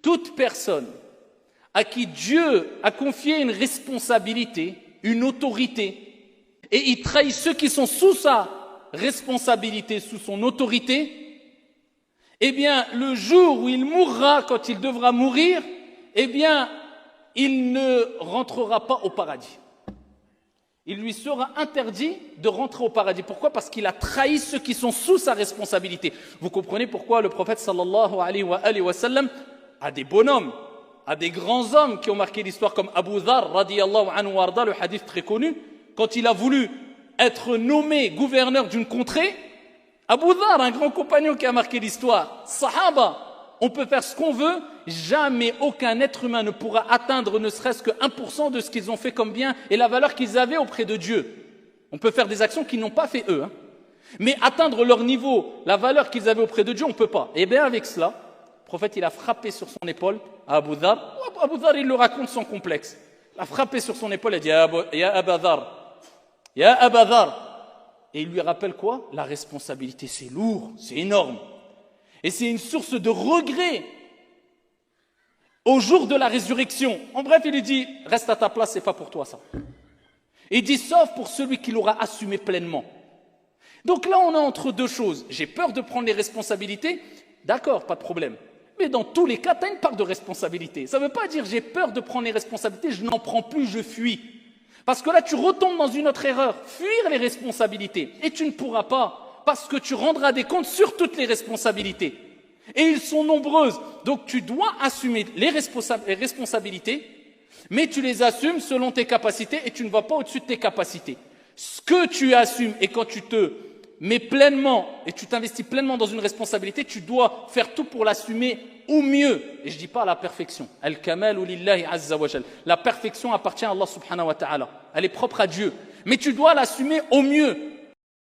toute personne à qui Dieu a confié une responsabilité, une autorité, et il trahit ceux qui sont sous sa responsabilité, sous son autorité, eh bien, le jour où il mourra, quand il devra mourir, eh bien, il ne rentrera pas au paradis. Il lui sera interdit de rentrer au paradis. Pourquoi? Parce qu'il a trahi ceux qui sont sous sa responsabilité. Vous comprenez pourquoi le prophète sallallahu alayhi wa sallam a des bonhommes, a des grands hommes qui ont marqué l'histoire, comme Abu Dhar, radiyallahu anhu warda, le hadith très connu, quand il a voulu être nommé gouverneur d'une contrée. Abu Dhar, un grand compagnon qui a marqué l'histoire, Sahaba, on peut faire ce qu'on veut, jamais aucun être humain ne pourra atteindre ne serait-ce que 1% de ce qu'ils ont fait comme bien et la valeur qu'ils avaient auprès de Dieu. On peut faire des actions qu'ils n'ont pas fait eux, hein. Mais atteindre leur niveau, la valeur qu'ils avaient auprès de Dieu, on ne peut pas. Et bien avec cela, le prophète il a frappé sur son épaule à Abu Dhar. Abu Dhar il le raconte sans complexe. Il a frappé sur son épaule et a dit Ya Abu Dhar, Ya Abu Dhar. Et il lui rappelle quoi? La responsabilité, c'est lourd, c'est énorme. Et c'est une source de regret au jour de la résurrection. En bref, il lui dit, reste à ta place, c'est pas pour toi ça. Et il dit, sauf pour celui qui l'aura assumé pleinement. Donc là, on est entre deux choses. J'ai peur de prendre les responsabilités, d'accord, pas de problème. Mais dans tous les cas, tu as une part de responsabilité. Ça ne veut pas dire j'ai peur de prendre les responsabilités, je n'en prends plus, je fuis. Parce que là, tu retombes dans une autre erreur, fuir les responsabilités. Et tu ne pourras pas. Parce que tu rendras des comptes sur toutes les responsabilités. Et ils sont nombreuses. Donc tu dois assumer les responsabilités, mais tu les assumes selon tes capacités et tu ne vas pas au-dessus de tes capacités. Ce que tu assumes et quand tu te mets pleinement et tu t'investis pleinement dans une responsabilité, tu dois faire tout pour l'assumer au mieux. Et je ne dis pas à la perfection. Al-kamalu lillahi azza wa jal. La perfection appartient à Allah subhanahu wa ta'ala. Elle est propre à Dieu. Mais tu dois l'assumer au mieux.